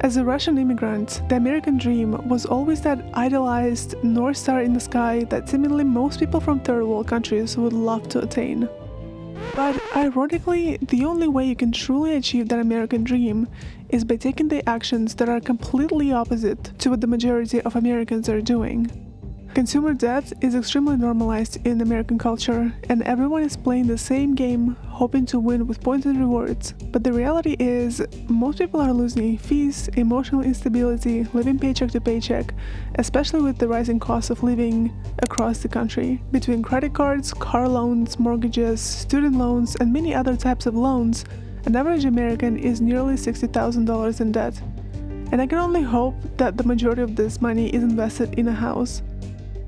As a Russian immigrant, the American dream was always that idealized North Star in the sky that seemingly most people from third world countries would love to attain. But ironically, the only way you can truly achieve that American dream is by taking the actions that are completely opposite to what the majority of Americans are doing. Consumer debt is extremely normalized in American culture, and everyone is playing the same game, hoping to win with points and rewards. But the reality is, most people are losing fees, emotional instability, living paycheck to paycheck, especially with the rising cost of living across the country. Between credit cards, car loans, mortgages, student loans, and many other types of loans, an average American is nearly $60,000 in debt. And I can only hope that the majority of this money is invested in a house.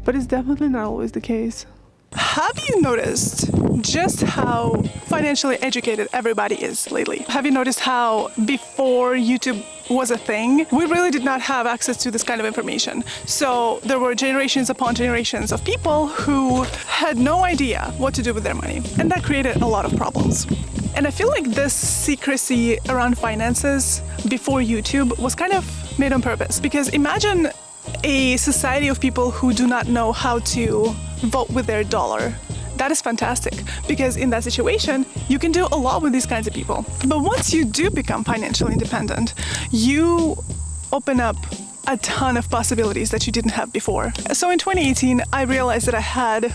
But it's definitely not always the case. Have you noticed just how financially educated everybody is lately? Have you noticed how before YouTube was a thing, we really did not have access to this kind of information? So there were generations upon generations of people who had no idea what to do with their money. And that created a lot of problems. And I feel like this secrecy around finances before YouTube was kind of made on purpose. Because imagine a society of people who do not know how to vote with their dollar. That is fantastic, because in that situation, you can do a lot with these kinds of people. But once you do become financially independent, you open up a ton of possibilities that you didn't have before. So in 2018, I realized that I had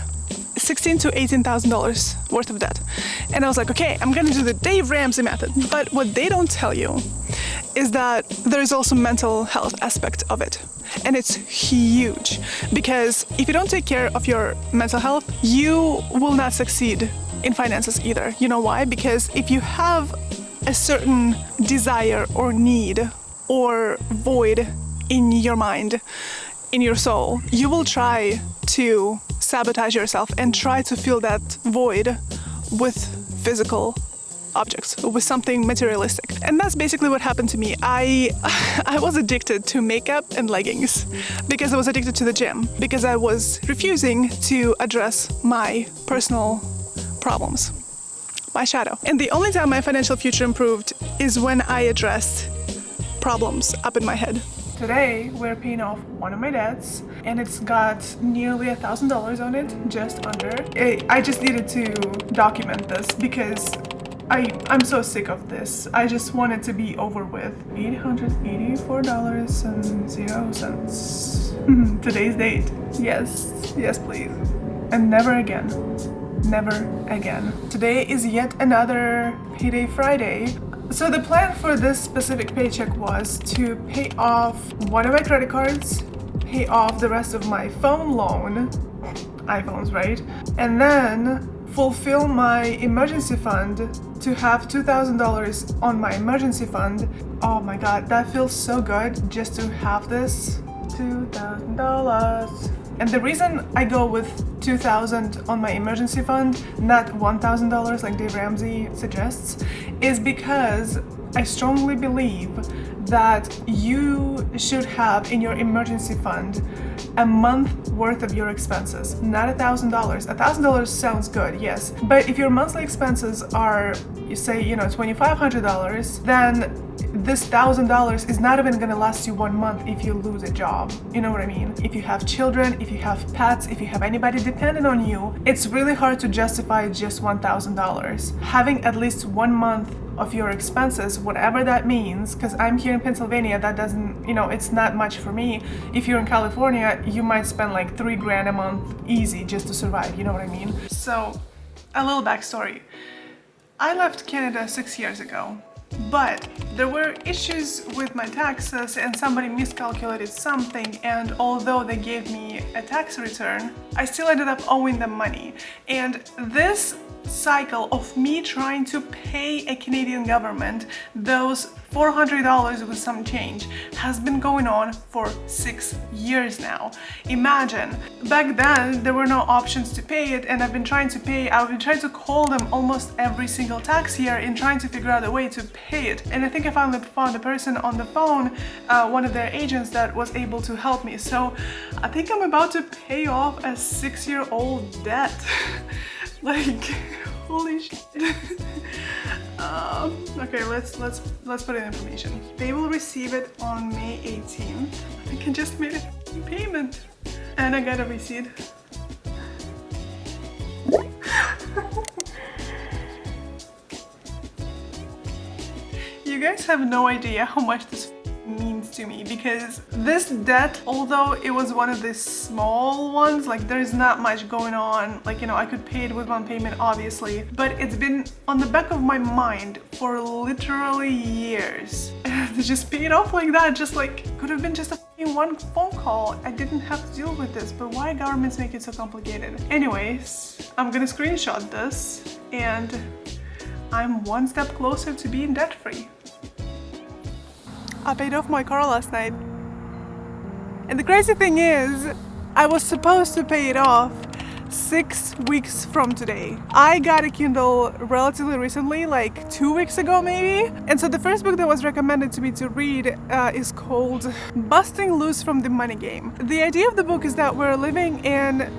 $16,000 to $18,000 worth of debt. And I was like, okay, I'm gonna do the Dave Ramsey method. But what they don't tell you is that there's also mental health aspect of it. And it's huge, because if you don't take care of your mental health, you will not succeed in finances either. You know why? Because if you have a certain desire or need or void in your mind, in your soul, you will try to sabotage yourself and try to fill that void with physical objects, with something materialistic. And that's basically what happened to me. I was addicted to makeup and leggings because I was addicted to the gym, because I was refusing to address my personal problems, my shadow. And the only time my financial future improved is when I addressed problems up in my head. Today, we're paying off one of my debts, and it's got nearly $1,000 on it, just under. I just needed to document this because I'm so sick of this. I just want it to be over with. $884.00. Today's date. Yes, please. And never again. Never again. Today is yet another payday Friday. So the plan for this specific paycheck was to pay off one of my credit cards, pay off the rest of my phone loan, iPhones, right? And then fulfill my emergency fund to have $2,000 on my emergency fund. Oh my god, that feels so good just to have this $2,000. And the reason I go with $2,000 on my emergency fund, not $1,000 like Dave Ramsey suggests, is because I strongly believe that you should have in your emergency fund a month worth of your expenses, not $1,000. $1,000 sounds good, yes, but if your monthly expenses are, say, $2,500, then this $1,000 is not even gonna last you 1 month if you lose a job. You know what I mean? If you have children, if you have pets, if you have anybody dependent on you, it's really hard to justify just $1,000. Having at least 1 month of your expenses, whatever that means, because I'm here in Pennsylvania, that doesn't, it's not much for me. If you're in California, you might spend like $3,000 a month easy just to survive, you know what I mean? So, a little backstory. I left Canada 6 years ago, but there were issues with my taxes and somebody miscalculated something, and although they gave me a tax return, I still ended up owing them money. And this cycle of me trying to pay a Canadian government those $400 with some change has been going on for 6 years now. Imagine, back then there were no options to pay it, and I've been trying to call them almost every single tax year and trying to figure out a way to pay it. And I think I finally found a person on the phone, one of their agents, that was able to help me. So I think I'm about to pay off a 6-year-old debt. Like, holy shit. Okay, let's put in information. They will receive it on May 18th. I can just make a payment. And I got a receipt. You guys have no idea how much this means to me, because this debt, although it was one of the small ones, like there's not much going on, like, you know, I could pay it with one payment obviously, but it's been on the back of my mind for literally years. And to just pay it off like that, just like could have been just a one phone call. I didn't have to deal with this, but why governments make it so complicated? Anyways, I'm gonna screenshot this and I'm one step closer to being debt free. I paid off my car last night. And the crazy thing is, I was supposed to pay it off 6 weeks from today. I got a Kindle relatively recently, like 2 weeks ago maybe. And so the first book that was recommended to me to read is called Busting Loose from the Money Game. The idea of the book is that we're living in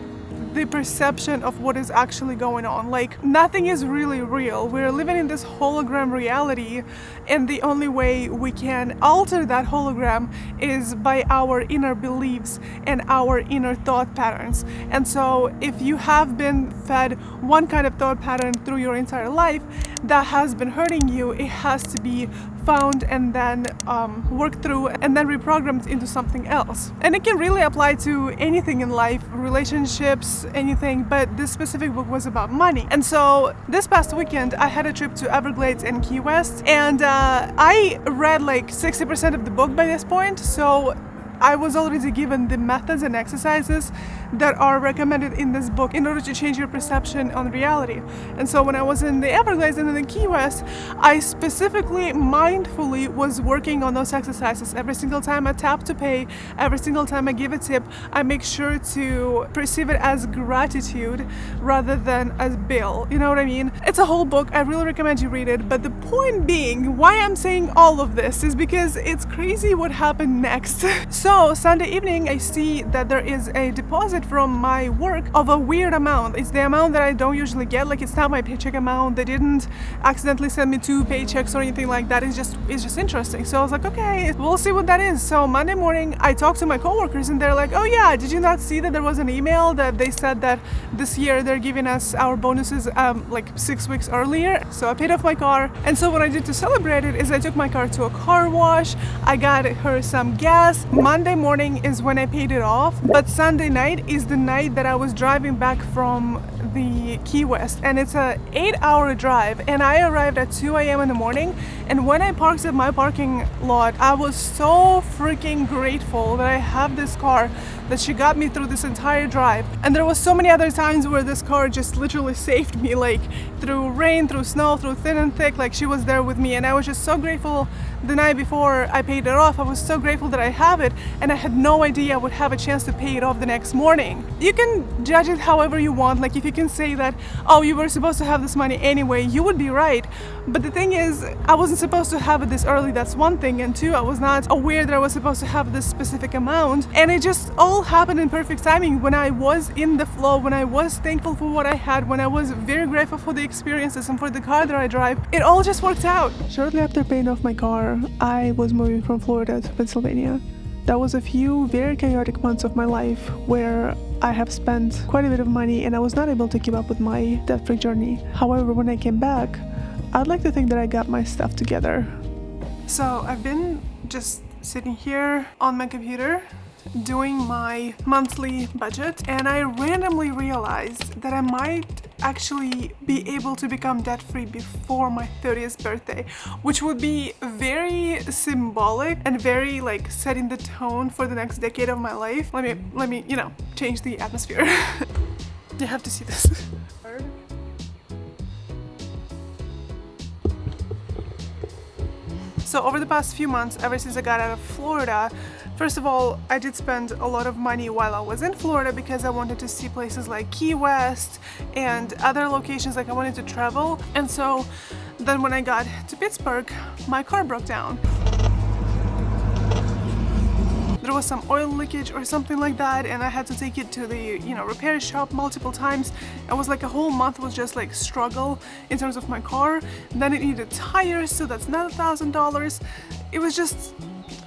the perception of what is actually going on. Like, nothing is really real. We're living in this hologram reality, and the only way we can alter that hologram is by our inner beliefs and our inner thought patterns. And so if you have been fed one kind of thought pattern through your entire life that has been hurting you, it has to be found and then worked through and then reprogrammed into something else. And it can really apply to anything in life, relationships, anything, but this specific book was about money. And so this past weekend I had a trip to Everglades and Key West, and I read like 60% of the book by this point, so I was already given the methods and exercises that are recommended in this book in order to change your perception on reality. And so when I was in the Everglades and in the Key West, I specifically mindfully was working on those exercises. Every single time I tap to pay, every single time I give a tip, I make sure to perceive it as gratitude rather than as bill. You know what I mean? It's a whole book. I really recommend you read it. But the point being, why I'm saying all of this is because it's crazy what happened next. So Sunday evening, I see that there is a deposit from my work of a weird amount. It's the amount that I don't usually get. Like, it's not my paycheck amount. They didn't accidentally send me 2 paychecks or anything like that. It's just interesting. So I was like, okay, we'll see what that is. So Monday morning, I talked to my coworkers and they're like, oh yeah, did you not see that there was an email that they said that this year they're giving us our bonuses like 6 weeks earlier? So I paid off my car. And so what I did to celebrate it is I took my car to a car wash. I got her some gas. Monday morning is when I paid it off, but Sunday night is the night that I was driving back from the Key West, and it's a 8-hour drive, and I arrived at 2 a.m. in the morning. And when I parked at my parking lot, I was so freaking grateful that I have this car, that she got me through this entire drive. And there was so many other times where this car just literally saved me, like through rain, through snow, through thin and thick, like she was there with me. And I was just so grateful. The night before I paid it off, I was so grateful that I have it, and I had no idea I would have a chance to pay it off the next morning. You can judge it however you want. Like, if you can say that, oh, you were supposed to have this money anyway, you would be right. But the thing is, I wasn't supposed to have it this early, that's one thing, and two, I was not aware that I was supposed to have this specific amount, and it just all happened in perfect timing when I was in the flow, when I was thankful for what I had, when I was very grateful for the experiences and for the car that I drive. It all just worked out. Shortly after paying off my car, I was moving from Florida to Pennsylvania. That was a few very chaotic months of my life where I have spent quite a bit of money and I was not able to keep up with my debt-free journey. However, when I came back, I'd like to think that I got my stuff together. So I've been just sitting here on my computer doing my monthly budget, and I randomly realized that I might actually be able to become debt-free before my 30th birthday, which would be very symbolic and very like setting the tone for the next decade of my life. Let me, you know, change the atmosphere. You have to see this. So over the past few months, ever since I got out of Florida, first of all, I did spend a lot of money while I was in Florida because I wanted to see places like Key West and other locations, like I wanted to travel. And so then when I got to Pittsburgh, my car broke down. There was some oil leakage or something like that, and I had to take it to the repair shop multiple times. It was like a whole month was just like struggle in terms of my car. Then it needed tires, so that's another $1,000. It was just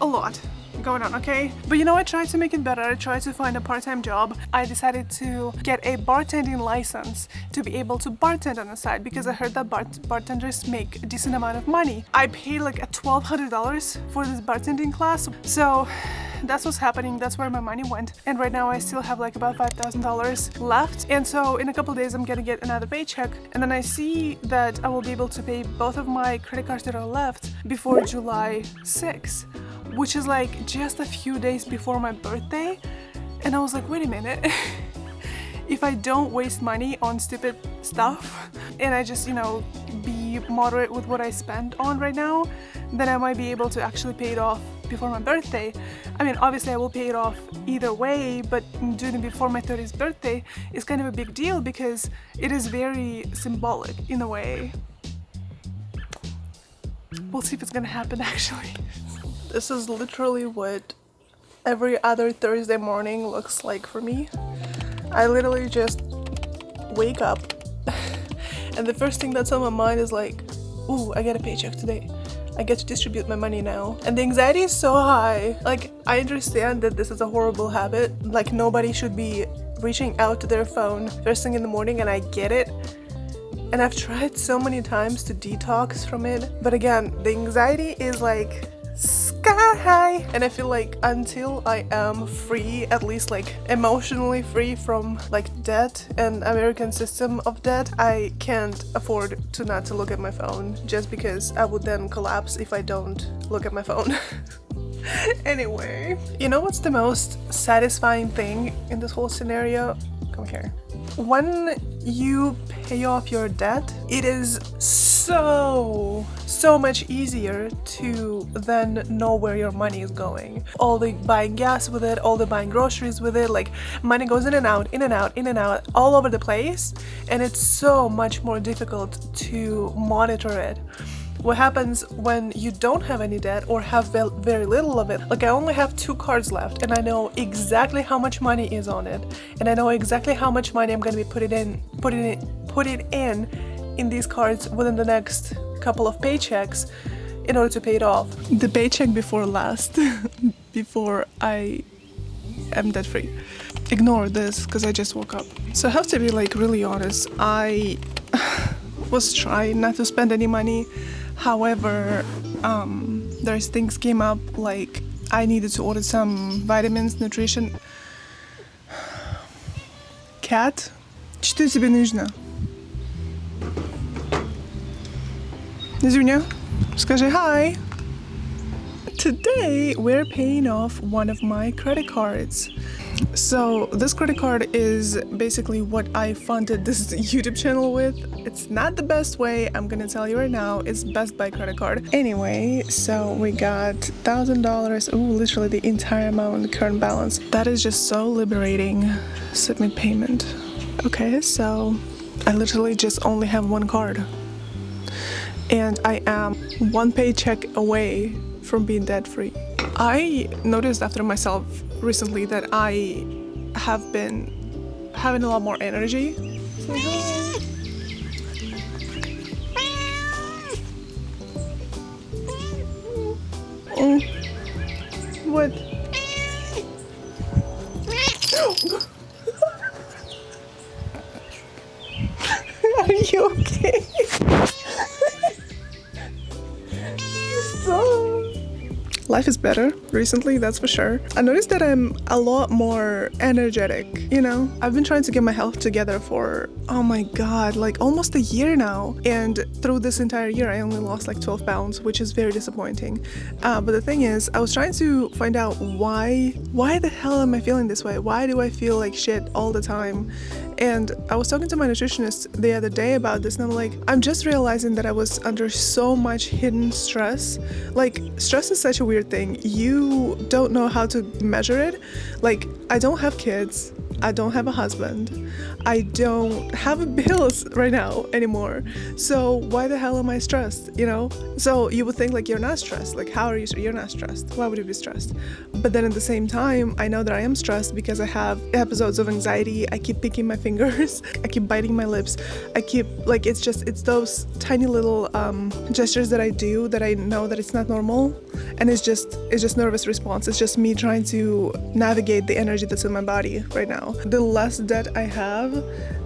a lot going on, okay? But I tried to make it better. I tried to find a part-time job. I decided to get a bartending license to be able to bartend on the side, because I heard that bartenders make a decent amount of money. I paid like $1,200 for this bartending class, so that's what's happening. That's where my money went, and right now I still have like about $5,000 left. And so in a couple days I'm gonna get another paycheck, and then I see that I will be able to pay both of my credit cards that are left before July 6th, which is like just a few days before my birthday. And I was like, wait a minute. If I don't waste money on stupid stuff and I just be moderate with what I spend on right now, then I might be able to actually pay it off before my birthday. I mean, obviously I will pay it off either way, but doing it before my 30th birthday is kind of a big deal because it is very symbolic in a way. We'll see if it's gonna happen actually. This is literally what every other Thursday morning looks like for me. I literally just wake up and the first thing that's on my mind is like, ooh, I get a paycheck today. I get to distribute my money now. And the anxiety is so high. Like, I understand that this is a horrible habit. Like, nobody should be reaching out to their phone first thing in the morning, and I get it. And I've tried so many times to detox from it. But again, the anxiety is like sky high, and I feel like until I am free, at least like emotionally free from like debt and American system of debt, I can't afford to not to look at my phone, just because I would then collapse if I don't look at my phone. Anyway, what's the most satisfying thing in this whole scenario? Come here. When you pay off your debt, it is so much easier to then know where your money is going. All the buying gas with it, all the buying groceries with it, like money goes in and out, in and out, in and out, all over the place, and it's so much more difficult to monitor it. What happens when you don't have any debt or have very little of it? Like, I only have 2 cards left, and I know exactly how much money is on it, and I know exactly how much money I'm going to be putting in these cards within the next couple of paychecks in order to pay it off. The paycheck before last, before I am debt free. Ignore this because I just woke up. So I have to be like really honest. I was trying not to spend any money. However, there's things came up, like I needed to order some vitamins, nutrition. Cat, что тебе нужно? Зуня, скажи hi. Today we're paying off one of my credit cards. So this credit card is basically what I funded this YouTube channel with. It's not the best way, I'm gonna tell you right now. It's Best Buy credit card. Anyway, so we got $1,000. Ooh, literally the entire amount, the current balance. That is just so liberating. Submit payment. Okay, so I literally just only have one card. And I am one paycheck away from being debt free. I noticed after myself recently that I have been having a lot more energy. Say hi. What? Are you okay? Life is better recently, that's for sure. I noticed that I'm a lot more energetic, I've been trying to get my health together for, oh my god, like almost a year now. And through this entire year, I only lost like 12 pounds, which is very disappointing. But the thing is, I was trying to find out why the hell am I feeling this way? Why do I feel like shit all the time? And I was talking to my nutritionist the other day about this, and I'm like, I'm just realizing that I was under so much hidden stress. Like, stress is such a weird thing. You don't know how to measure it. Like, I don't have kids. I don't have a husband. I don't have bills right now anymore. So why the hell am I stressed, you know? So you would think like you're not stressed. Like how are you? You're not stressed. Why would you be stressed? But then at the same time, I know that I am stressed because I have episodes of anxiety. I keep picking my fingers. I keep biting my lips. I keep like, it's those tiny little gestures that I do that I know that it's not normal. And it's just nervous response. It's just me trying to navigate the energy that's in my body right now. The less debt I have,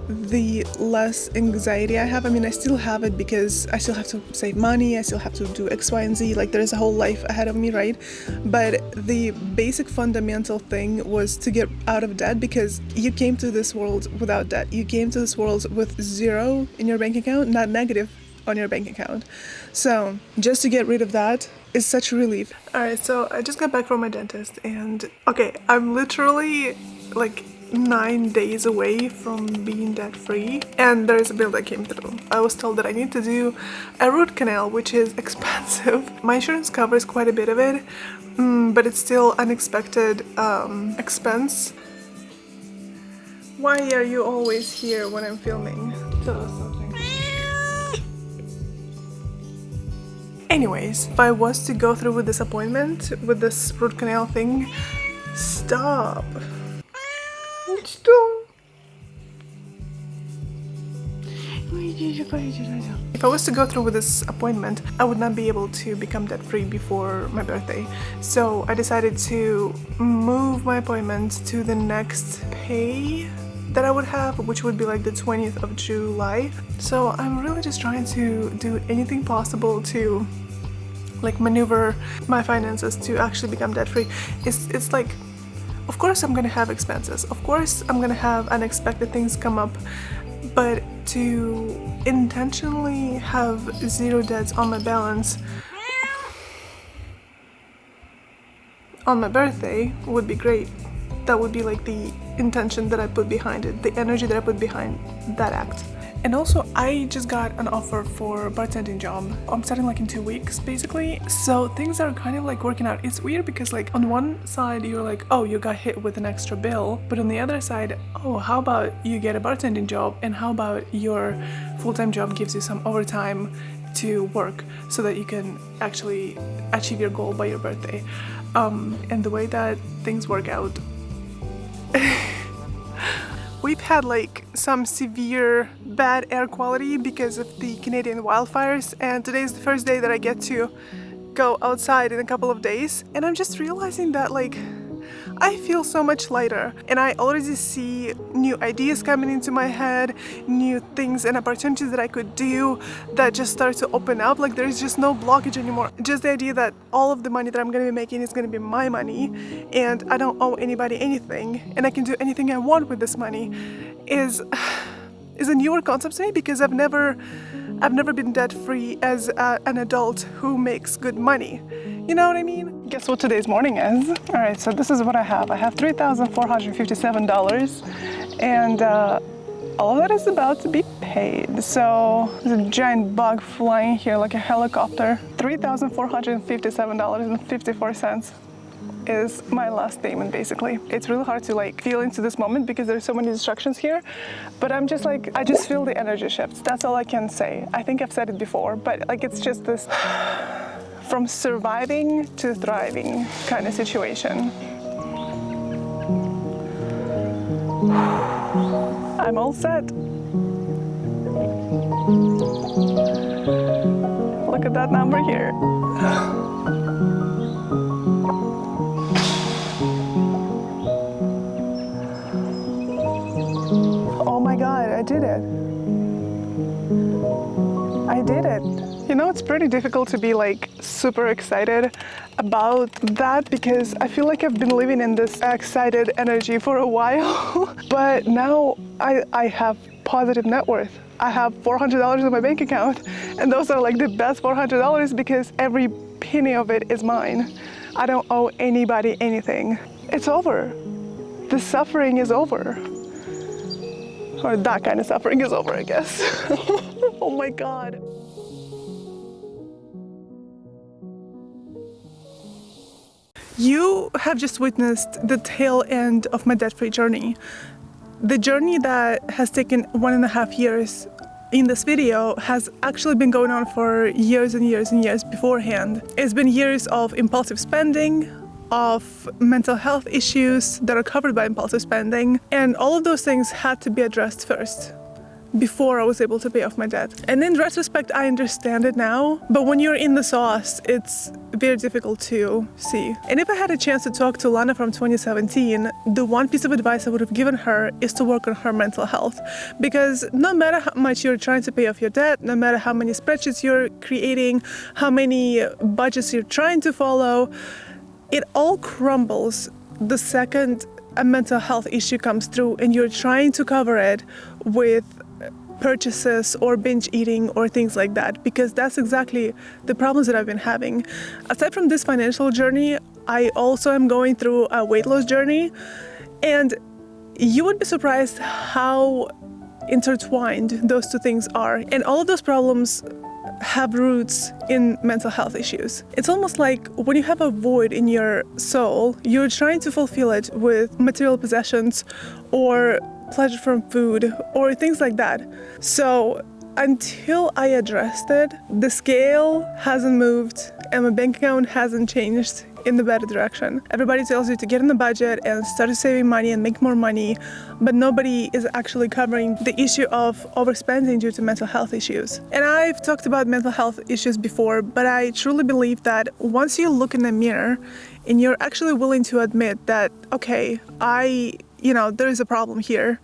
the less anxiety I have. I mean, I still have it because I still have to save money, I still have to do X, Y, and Z, like there's a whole life ahead of me, right? But the basic fundamental thing was to get out of debt, because you came to this world without debt. You came to this world with zero in your bank account, not negative on your bank account. So just to get rid of that is such a relief. Alright, so I just got back from my dentist and okay, I'm literally like 9 days away from being debt free, and there's a bill that came through. I was told that I need to do a root canal, which is expensive. My insurance covers quite a bit of it, but it's still unexpected expense. Why are you always here when I'm filming? Tell us something. Anyways, if I was to go through with this appointment, with this root canal thing, stop. If I was to go through with this appointment, I would not be able to become debt-free before my birthday. So I decided to move my appointment to the next pay that I would have, which would be like the 20th of July. So I'm really just trying to do anything possible to like maneuver my finances to actually become debt-free. It's like, of course I'm gonna have expenses, of course I'm gonna have unexpected things come up, but to intentionally have zero debts on my balance on my birthday would be great. That would be like the intention that I put behind it, the energy that I put behind that act. And also, I just got an offer for a bartending job. I'm starting like in 2 weeks, basically. So things are kind of like working out. It's weird because like on one side, you're like, oh, you got hit with an extra bill. But on the other side, oh, how about you get a bartending job? And how about your full-time job gives you some overtime to work so that you can actually achieve your goal by your birthday. And the way that things work out, we've had like some severe bad air quality because of the Canadian wildfires, and today is the first day that I get to go outside in a couple of days, and I'm just realizing that like I feel so much lighter, and I already see new ideas coming into my head, new things and opportunities that I could do that just start to open up. Like there's just no blockage anymore. Just the idea that all of the money that I'm gonna be making is gonna be my money, and I don't owe anybody anything, and I can do anything I want with this money is a newer concept to me, because I've never been debt-free as an adult who makes good money. You know what I mean? Guess what today's morning is? All right, so this is what I have. I have $3,457, and all of that is about to be paid. So there's a giant bug flying here like a helicopter. $3,457.54 is my last payment, basically. It's really hard to like feel into this moment because there's so many distractions here, but I'm just like, I just feel the energy shifts. That's all I can say. I think I've said it before, but like it's just this from surviving to thriving kind of situation. I'm all set. Look at that number here. Oh my God, I did it. I did it. You know, it's pretty difficult to be like super excited about that because I feel like I've been living in this excited energy for a while. But now I have positive net worth. I have $400 in my bank account, and those are like the best $400 because every penny of it is mine. I don't owe anybody anything. It's over. The suffering is over. Or that kind of suffering is over, I guess. Oh my God. You have just witnessed the tail end of my debt-free journey. the journey that has taken 1.5 years in this video has actually been going on for years and years and years beforehand. It's been years of impulsive spending, of mental health issues that are covered by impulsive spending, and all of those things had to be addressed first before I was able to pay off my debt. And in retrospect, I understand it now, but when you're in the sauce, it's very difficult to see. And if I had a chance to talk to Lana from 2017, the one piece of advice I would have given her is to work on her mental health. Because no matter how much you're trying to pay off your debt, no matter how many spreadsheets you're creating, how many budgets you're trying to follow, it all crumbles the second a mental health issue comes through and you're trying to cover it with purchases or binge eating or things like that, because that's exactly the problems that I've been having. Aside from this financial journey, I also am going through a weight loss journey, and you would be surprised how intertwined those two things are. And all of those problems have roots in mental health issues. It's almost like when you have a void in your soul, you're trying to fulfill it with material possessions or pleasure from food or things like that. So until I addressed it, the scale hasn't moved and my bank account hasn't changed in the better direction. Everybody tells you to get in the budget and start saving money and make more money, but nobody is actually covering the issue of overspending due to mental health issues. And I've talked about mental health issues before, but I truly believe that once you look in the mirror and you're actually willing to admit that, okay, there is a problem here,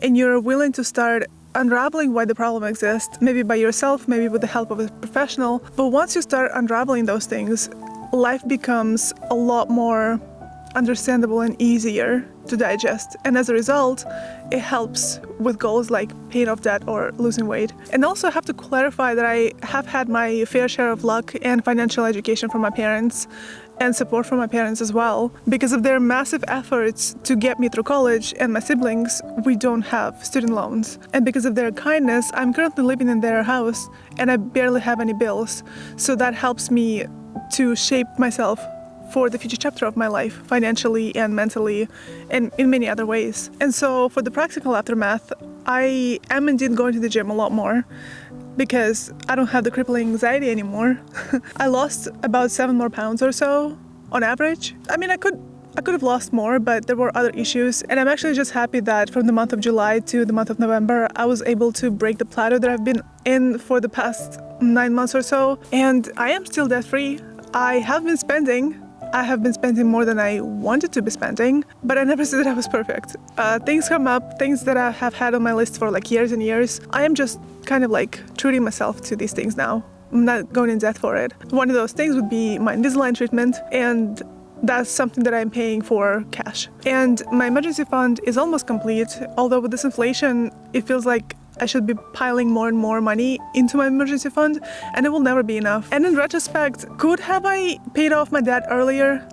and you're willing to start unraveling why the problem exists, maybe by yourself, maybe with the help of a professional. But once you start unraveling those things, life becomes a lot more understandable and easier to digest. And as a result, it helps with goals like paying off debt or losing weight. And also I have to clarify that I have had my fair share of luck and financial education from my parents and support from my parents as well. Because of their massive efforts to get me through college and my siblings, we don't have student loans. And because of their kindness, I'm currently living in their house and I barely have any bills. So that helps me to shape myself for the future chapter of my life, financially and mentally, and in many other ways. And so for the practical aftermath, I am indeed going to the gym a lot more because I don't have the crippling anxiety anymore. I lost about 7 more pounds or so on average. I mean, I could have lost more, but there were other issues. And I'm actually just happy that from the month of July to the month of November, I was able to break the plateau that I've been in for the past 9 months or so. And I am still debt-free. I have been spending more than I wanted to be spending, but I never said that I was perfect. Things come up, things that I have had on my list for like years and years. I am just kind of like treating myself to these things now. I'm not going in debt for it. One of those things would be my Invisalign treatment, and that's something that I'm paying for cash. And my emergency fund is almost complete, although with this inflation, it feels like I should be piling more and more money into my emergency fund, and it will never be enough. And in retrospect, could have I paid off my debt earlier?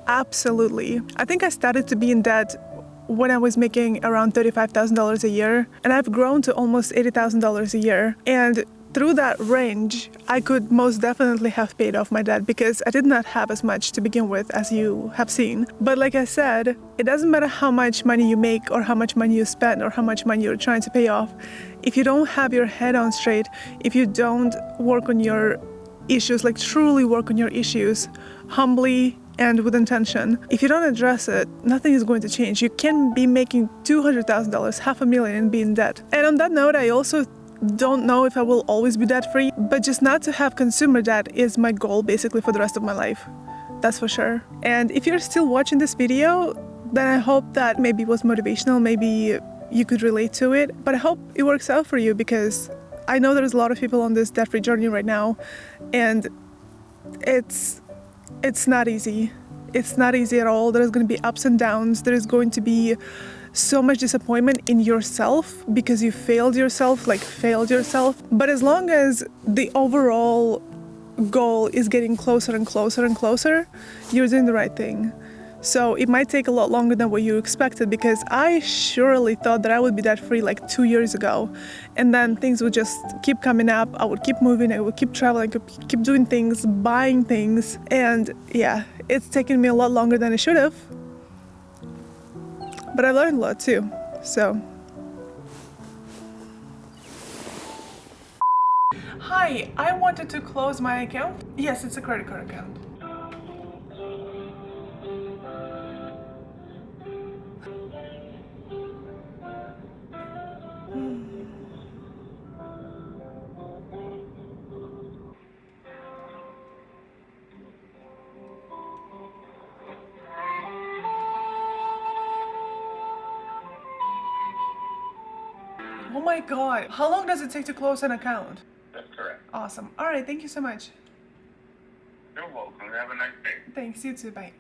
Absolutely. I think I started to be in debt when I was making around $35,000 a year, and I've grown to almost $80,000 a year. And through that range, I could most definitely have paid off my debt because I did not have as much to begin with, as you have seen. But like I said, it doesn't matter how much money you make or how much money you spend or how much money you're trying to pay off. If you don't have your head on straight, if you don't work on your issues, like truly work on your issues humbly and with intention, if you don't address it, nothing is going to change. You can be making $200,000, $500,000 and be in debt. And on that note, I also don't know if I will always be debt-free, but just not to have consumer debt is my goal basically for the rest of my life. That's for sure. And if you're still watching this video, then I hope that maybe it was motivational, maybe you could relate to it, but I hope it works out for you because I know there's a lot of people on this debt-free journey right now, and it's not easy. It's not easy at all. There's going to be ups and downs. There's going to be so much disappointment in yourself because you failed yourself. But as long as the overall goal is getting closer and closer and closer, you're doing the right thing. So it might take a lot longer than what you expected, because I surely thought that I would be debt-free like 2 years ago, and then things would just keep coming up. I would keep moving, I would keep traveling, keep doing things, buying things, and yeah, it's taken me a lot longer than it should have. But I learned a lot too, so Hi, I wanted to close my account. Yes, it's a credit card account. Oh my god. How long does it take to close an account? That's correct. Awesome. Alright, thank you so much. You're welcome. Have a nice day. Thanks, you too, bye.